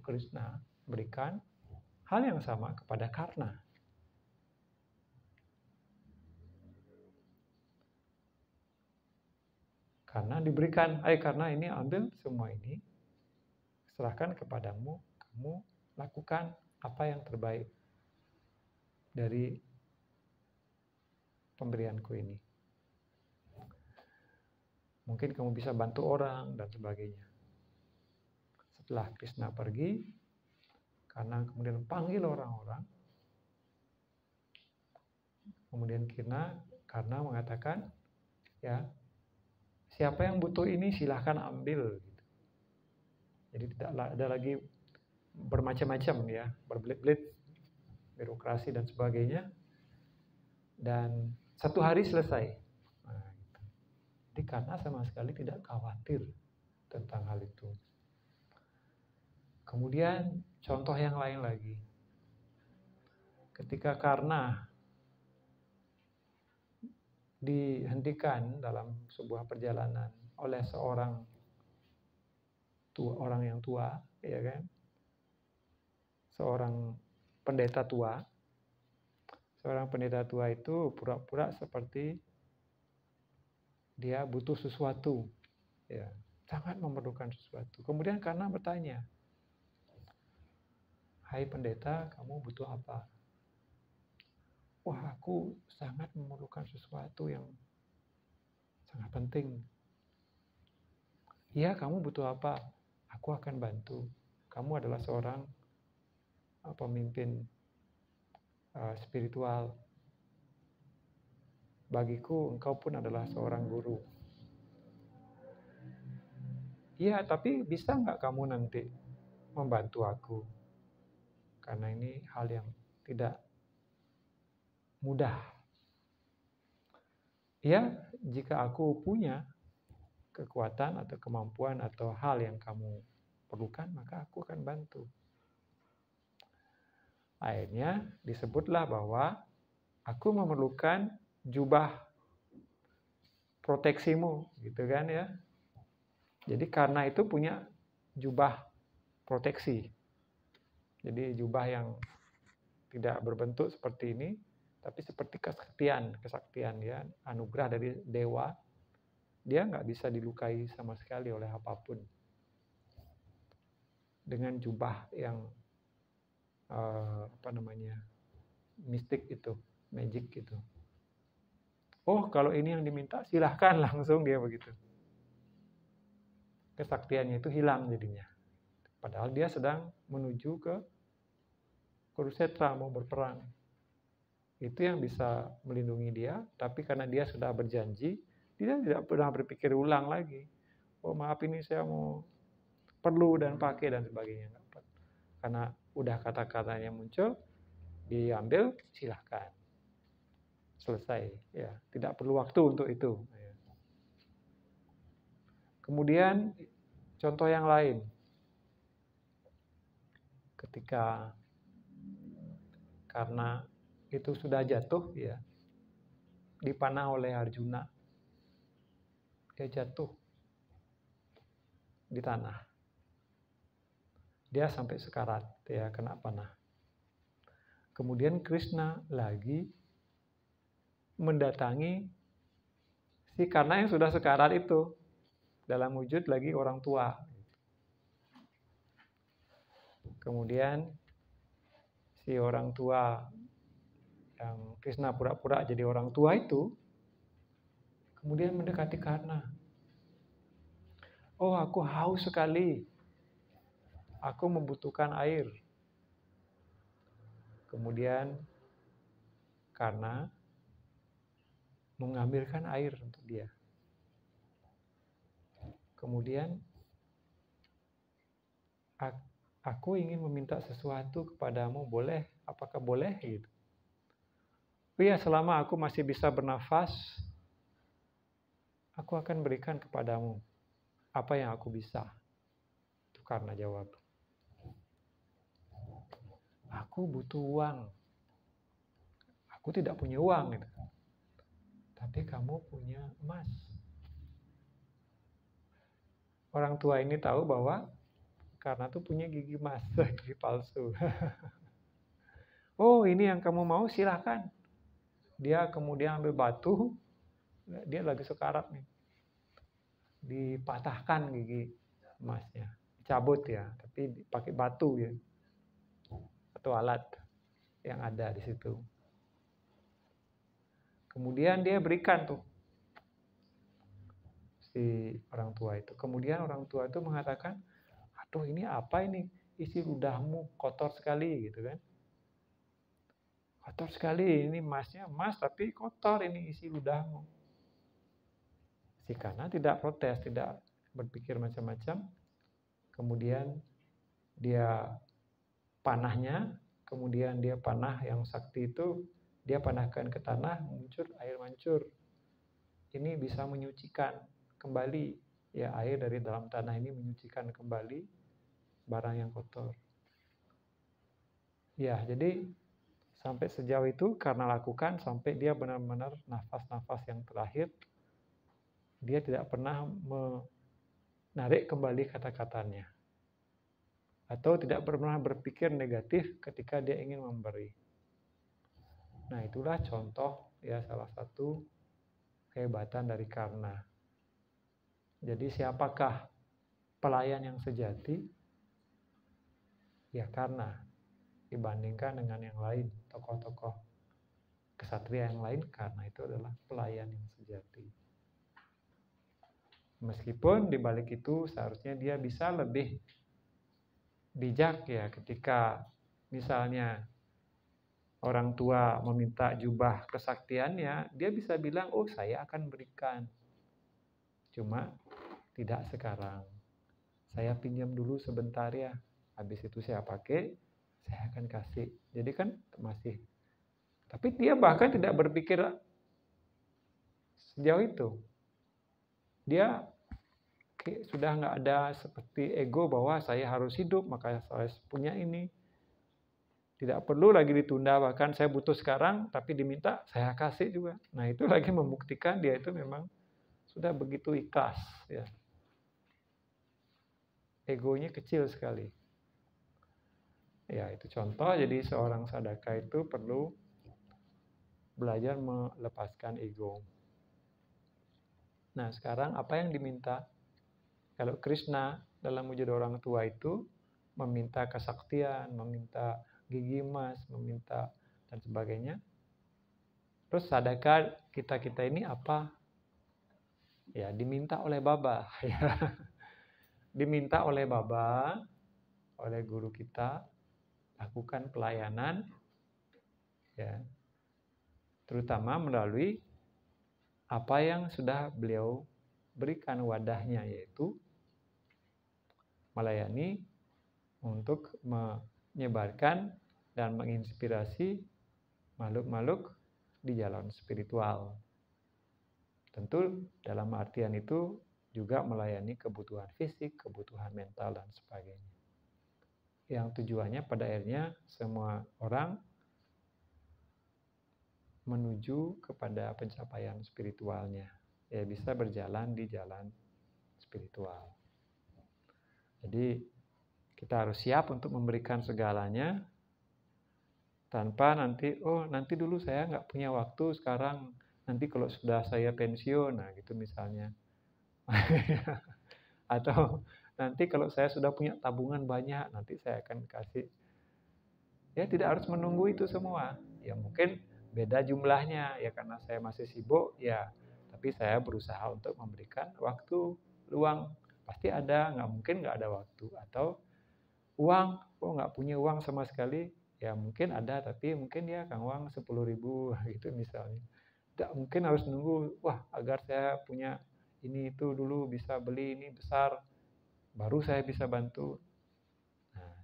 Krishna berikan hal yang sama kepada Karna. Karena diberikan, Karna ini ambil semua ini, serahkan kepadamu, kamu lakukan apa yang terbaik dari pemberianku ini. Mungkin kamu bisa bantu orang dan sebagainya. Setelah Krishna pergi, karena kemudian panggil orang-orang, kemudian karena mengatakan, ya, siapa yang butuh ini silahkan ambil. Jadi tidak ada lagi bermacam-macam ya, berbelit-belit, birokrasi dan sebagainya. Dan satu hari selesai. Nah, jadi karena sama sekali tidak khawatir tentang hal itu. Kemudian contoh yang lain lagi. Ketika Karna dihentikan dalam sebuah perjalanan oleh orang yang tua, ya kan? Seorang pendeta tua. Seorang pendeta tua itu pura-pura seperti dia butuh sesuatu, ya, sangat memerlukan sesuatu. Kemudian Karna bertanya, "Hai pendeta, kamu butuh apa?" "Wah, aku sangat memerlukan sesuatu yang sangat penting." "Iya, kamu butuh apa? Aku akan bantu. Kamu adalah seorang pemimpin spiritual. Bagiku, engkau pun adalah seorang guru." "Iya, tapi bisa nggak kamu nanti membantu aku? Karena ini hal yang tidak mudah." "Ya, jika aku punya kekuatan atau kemampuan atau hal yang kamu perlukan, maka aku akan bantu." Akhirnya disebutlah bahwa aku memerlukan jubah proteksimu, gitu kan ya. Jadi karena itu punya jubah proteksi. Jadi jubah yang tidak berbentuk seperti ini, tapi seperti kesaktian ya, anugerah dari dewa. Dia nggak bisa dilukai sama sekali oleh apapun. Dengan jubah yang mistik itu, magic gitu. "Oh, kalau ini yang diminta, silahkan," langsung dia begitu. Kesaktiannya itu hilang jadinya. Padahal dia sedang menuju ke Kurukshetra, mau berperang. Itu yang bisa melindungi dia, tapi karena dia sudah berjanji, dia tidak pernah berpikir ulang lagi. "Oh, maaf, ini saya mau perlu dan pakai dan sebagainya." Karena udah kata-katanya muncul, diambil, silahkan. Selesai, ya, tidak perlu waktu untuk itu. Kemudian contoh yang lain, ketika karena itu sudah jatuh, ya, dipanah oleh Arjuna, dia jatuh di tanah, dia sampai sekarat, ya, kena panah. Kemudian Krishna lagi mendatangi si Karna yang sudah sekarat itu dalam wujud lagi orang tua. Kemudian si orang tua yang Krishna pura-pura jadi orang tua itu kemudian mendekati Karna. "Oh, aku haus sekali. Aku membutuhkan air." Kemudian Karna mengambilkan air untuk dia. Kemudian, "Aku ingin meminta sesuatu kepadamu, boleh? Apakah boleh?" Gitu. "Iya, selama aku masih bisa bernafas, aku akan berikan kepadamu apa yang aku bisa." Itu Karna jawab, "Aku butuh uang. Aku tidak punya uang, gitu. Tapi kamu punya emas." Orang tua ini tahu bahwa karena tuh punya gigi emas, gigi palsu. Oh, ini yang kamu mau, silahkan. Dia kemudian ambil batu, dia lagi sekarat nih. Dipatahkan gigi emasnya. Cabut ya, tapi pakai batu ya. Atau alat yang ada di situ. Kemudian dia berikan tuh si orang tua itu. Kemudian orang tua itu mengatakan, aduh ini apa ini? Isi ludahmu kotor sekali gitu kan. Kotor sekali, ini emasnya emas tapi kotor ini isi ludahmu. Si Kana tidak protes, tidak berpikir macam-macam. Kemudian dia panahnya, kemudian dia panah yang sakti itu, dia panahkan ke tanah, muncul air mancur. Ini bisa menyucikan kembali, ya air dari dalam tanah ini menyucikan kembali barang yang kotor. Ya, jadi sampai sejauh itu karena lakukan sampai dia benar-benar nafas-nafas yang terakhir, dia tidak pernah menarik kembali kata-katanya. Atau tidak pernah berpikir negatif ketika dia ingin memberi. Nah, itulah contoh ya salah satu kehebatan dari Karna. Jadi siapakah pelayan yang sejati? Ya Karna. Dibandingkan dengan yang lain, tokoh-tokoh kesatria yang lain, Karna itu adalah pelayan yang sejati. Meskipun di balik itu seharusnya dia bisa lebih bijak ya ketika misalnya orang tua meminta jubah kesaktiannya, dia bisa bilang, oh saya akan berikan. Cuma tidak sekarang. Saya pinjam dulu sebentar ya. Habis itu saya pakai, saya akan kasih. Jadi kan masih. Tapi dia bahkan tidak berpikir sejauh itu. Dia sudah nggak ada seperti ego bahwa saya harus hidup, maka saya punya ini. Tidak perlu lagi ditunda, bahkan saya butuh sekarang, tapi diminta, saya kasih juga. Nah itu lagi membuktikan dia itu memang sudah begitu ikhlas. Ya. Egonya kecil sekali. Ya itu contoh, jadi seorang sadaka itu perlu belajar melepaskan ego. Nah sekarang apa yang diminta? Kalau Krishna dalam wujud orang tua itu meminta kesaktian, meminta gigi emas, meminta dan sebagainya. Terus sadaka kita ini apa? Ya diminta oleh Baba. Diminta oleh Baba, oleh guru kita, lakukan pelayanan, ya, terutama melalui apa yang sudah beliau berikan wadahnya, yaitu melayani untuk menyebarkan dan menginspirasi makhluk-makhluk di jalan spiritual. Tentu dalam artian itu juga melayani kebutuhan fisik, kebutuhan mental, dan sebagainya. Yang tujuannya pada akhirnya semua orang menuju kepada pencapaian spiritualnya. Ya bisa berjalan di jalan spiritual. Jadi kita harus siap untuk memberikan segalanya tanpa nanti, oh nanti dulu saya nggak punya waktu sekarang, nanti kalau sudah saya pensiun, nah gitu misalnya. Atau nanti kalau saya sudah punya tabungan banyak, nanti saya akan kasih. Ya tidak harus menunggu itu semua. Ya mungkin beda jumlahnya, ya karena saya masih sibuk, ya tapi saya berusaha untuk memberikan waktu luang. Pasti ada, nggak mungkin nggak ada waktu. Atau uang, oh nggak punya uang sama sekali, ya mungkin ada, tapi mungkin ya Kang uang 10.000 gitu misalnya. Tidak mungkin harus nunggu, wah agar saya punya ini itu dulu bisa beli ini besar, baru saya bisa bantu. Nah,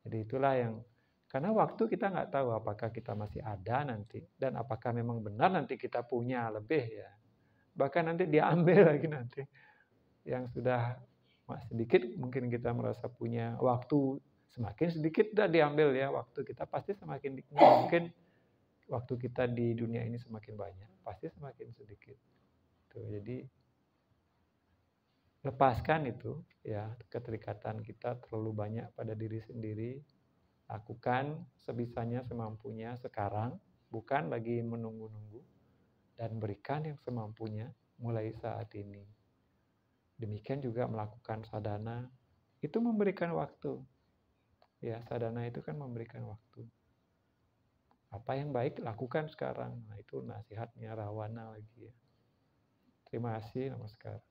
jadi itulah yang, karena waktu kita nggak tahu apakah kita masih ada nanti, dan apakah memang benar nanti kita punya lebih ya. Bahkan nanti diambil lagi nanti. Yang sudah sedikit mungkin kita merasa punya waktu, semakin sedikit udah diambil ya waktu kita, pasti semakin mungkin waktu kita di dunia ini semakin banyak, pasti semakin sedikit. Tuh, jadi lepaskan itu ya, keterikatan kita terlalu banyak pada diri sendiri. Lakukan sebisanya, semampunya sekarang, bukan lagi menunggu-nunggu, dan berikan yang semampunya mulai saat ini. Demikian juga melakukan sadhana, itu memberikan waktu. Ya, sadhana itu kan memberikan waktu. Apa yang baik lakukan sekarang. Nah, itu nasihatnya Rawana lagi ya. Terima kasih, namaskar.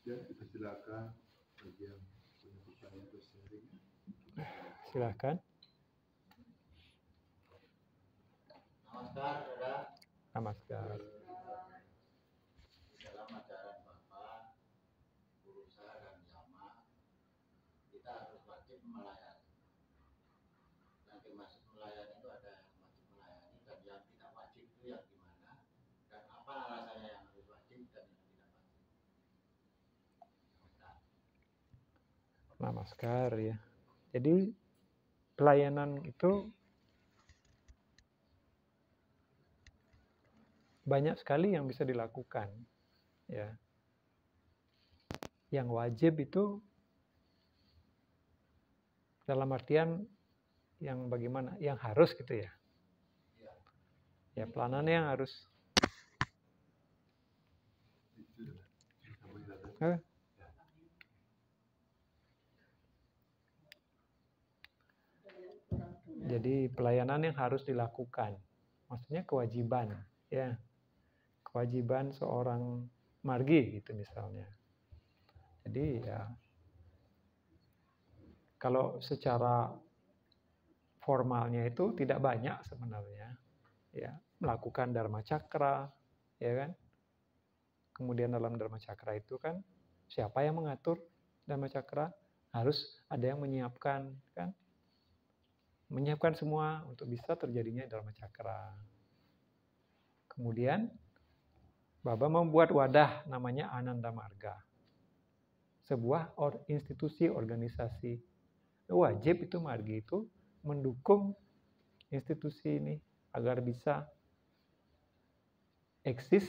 Ya, kita silakan bagi yang punya pertanyaan atau sharing. Silakan. Namaskar, saudara. Namaskar. Dalam ajaran Bapak, Purusa dan Yama, kita harus wajib melayani. Yang dimaksud melayani itu ada yang wajib melayani dan yang tidak wajib itu yang gimana? Dan apa alasannya yang harus wajib dan yang tidak wajib? Namaskar ya. Jadi pelayanan itu banyak sekali yang bisa dilakukan ya. Yang wajib itu dalam artian yang bagaimana? Yang harus gitu ya. Ya, pelanannya yang harus. Jadi pelayanan yang harus dilakukan. Maksudnya kewajiban, ya. Kewajiban seorang margi gitu misalnya. Jadi ya kalau secara formalnya itu tidak banyak sebenarnya, ya, melakukan dharma cakra, ya kan? Kemudian dalam dharma cakra itu kan siapa yang mengatur dharma cakra? Harus ada yang menyiapkan, kan? Menyiapkan semua untuk bisa terjadinya dharma cakra. Kemudian Baba membuat wadah namanya Ananda Marga. Sebuah institusi organisasi. Wajib itu margi itu mendukung institusi ini agar bisa eksis,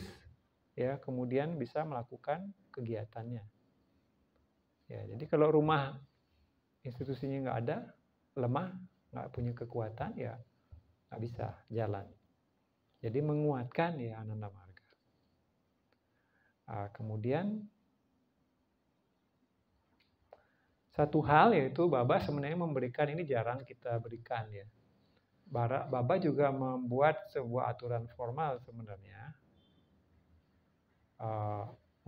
ya, kemudian bisa melakukan kegiatannya. Ya, jadi kalau rumah institusinya nggak ada, lemah, nggak punya kekuatan, ya nggak bisa jalan. Jadi menguatkan ya Ananda Marga. Kemudian satu hal yaitu Baba sebenarnya memberikan, ini jarang kita berikan ya. Baba juga membuat sebuah aturan formal sebenarnya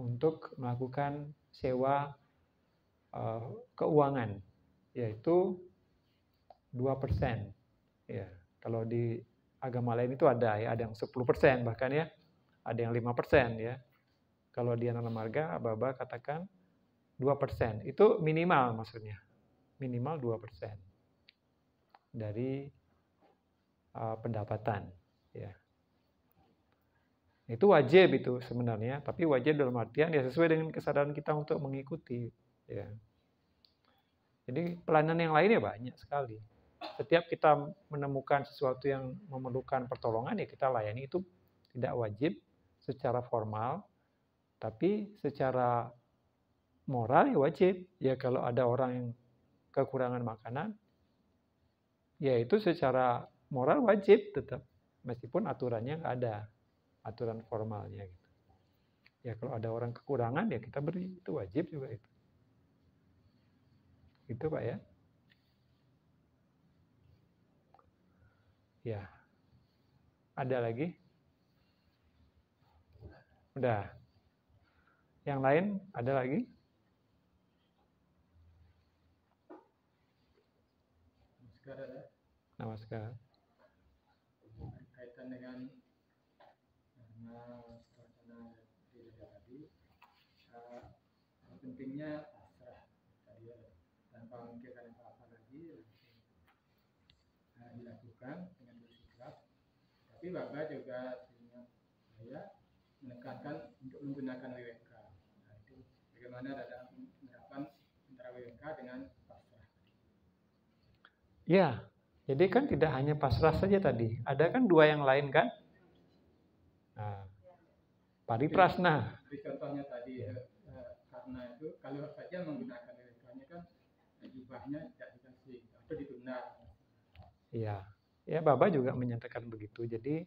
untuk melakukan sewa keuangan, yaitu 2%. Ya, kalau di agama lain itu ada ya, ada yang 10% bahkan ya, ada yang 5% ya. Kalau di Ananda Marga, Baba katakan 2%. Itu minimal maksudnya. Minimal 2% dari pendapatan. Ya. Itu wajib itu sebenarnya, tapi wajib dalam artian ya sesuai dengan kesadaran kita untuk mengikuti. Ya. Jadi pelayanan yang lainnya banyak sekali. Setiap kita menemukan sesuatu yang memerlukan pertolongan, ya kita layani. Itu tidak wajib secara formal, tapi secara moral ya wajib. Ya kalau ada orang yang kekurangan makanan, ya itu secara moral wajib tetap. Meskipun aturannya nggak ada, aturan formalnya gitu. Ya kalau ada orang kekurangan ya kita beri, itu wajib juga itu. Itu Pak ya. Ya. Ada lagi? Udah. Yang lain ada lagi? Namaskar. Kaitan dengan suasana di tadi, pentingnya pasrah tadi ya, tanpa memikirkan apa-apa lagi dilakukan dengan bersikap. Tapi Baba juga punya saya menekankan untuk menggunakan WWK. Nah, itu bagaimana dalam menerapkan antara WWK dengan pasrah. Ya, jadi kan tidak hanya pasrah saja tadi. Ada kan dua yang lain kan? Nah, pariprasna. Jadi contohnya tadi karena itu kalau saja menggunakan WWK-nya kan jubahnya tidak dikasih atau ditunda. Iya, ya Baba juga menyatakan begitu. Jadi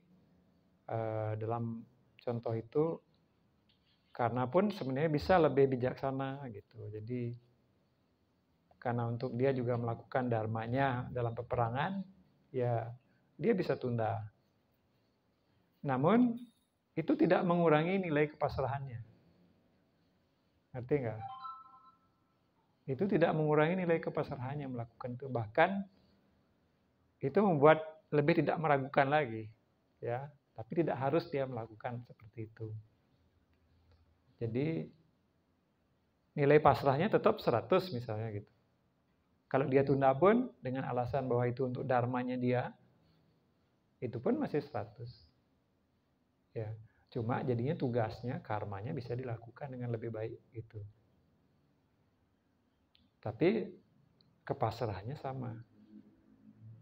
dalam contoh itu karena pun sebenarnya bisa lebih bijaksana gitu. Jadi karena untuk dia juga melakukan dharmanya dalam peperangan, ya dia bisa tunda. Namun itu tidak mengurangi nilai kepasrahannya. Ngerti nggak? Itu tidak mengurangi nilai kepasrahannya melakukan itu. Bahkan itu membuat lebih tidak meragukan lagi, ya. Tapi tidak harus dia melakukan seperti itu. Jadi nilai pasrahnya tetap 100 misalnya gitu. Kalau dia tunda pun dengan alasan bahwa itu untuk dharmanya dia, itu pun masih 100. Ya, cuma jadinya tugasnya, karmanya bisa dilakukan dengan lebih baik gitu. Tapi kepasrahannya sama.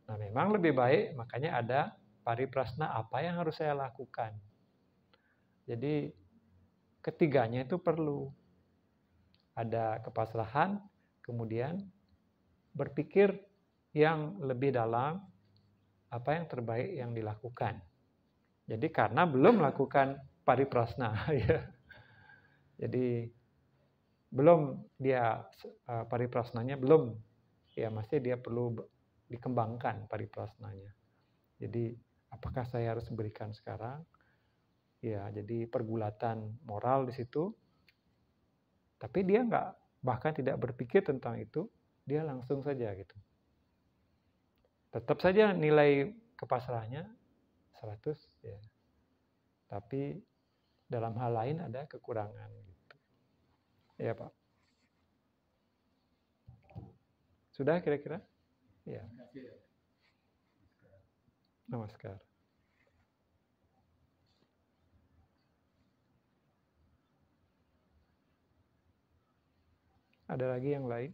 Nah, memang lebih baik, makanya ada pariprasna, apa yang harus saya lakukan. Jadi ketiganya itu perlu. Ada kepasrahan, kemudian berpikir yang lebih dalam, apa yang terbaik yang dilakukan. Jadi karena belum melakukan pariprasna, ya. Jadi belum dia pariprasnanya belum, ya masih dia perlu dikembangkan pariprasnanya. Jadi apakah saya harus berikan sekarang? Ya, jadi pergulatan moral di situ. Tapi dia bahkan tidak berpikir tentang itu, dia langsung saja gitu. Tetap saja nilai kepasrahannya 100 ya. Tapi dalam hal lain ada kekurangan gitu. Ya, Pak. Sudah kira-kira? Ya. Namaskar. Ada lagi yang lain?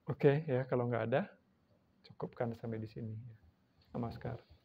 Oke, ya kalau nggak ada, cukupkan sampai di sini. Namaskar.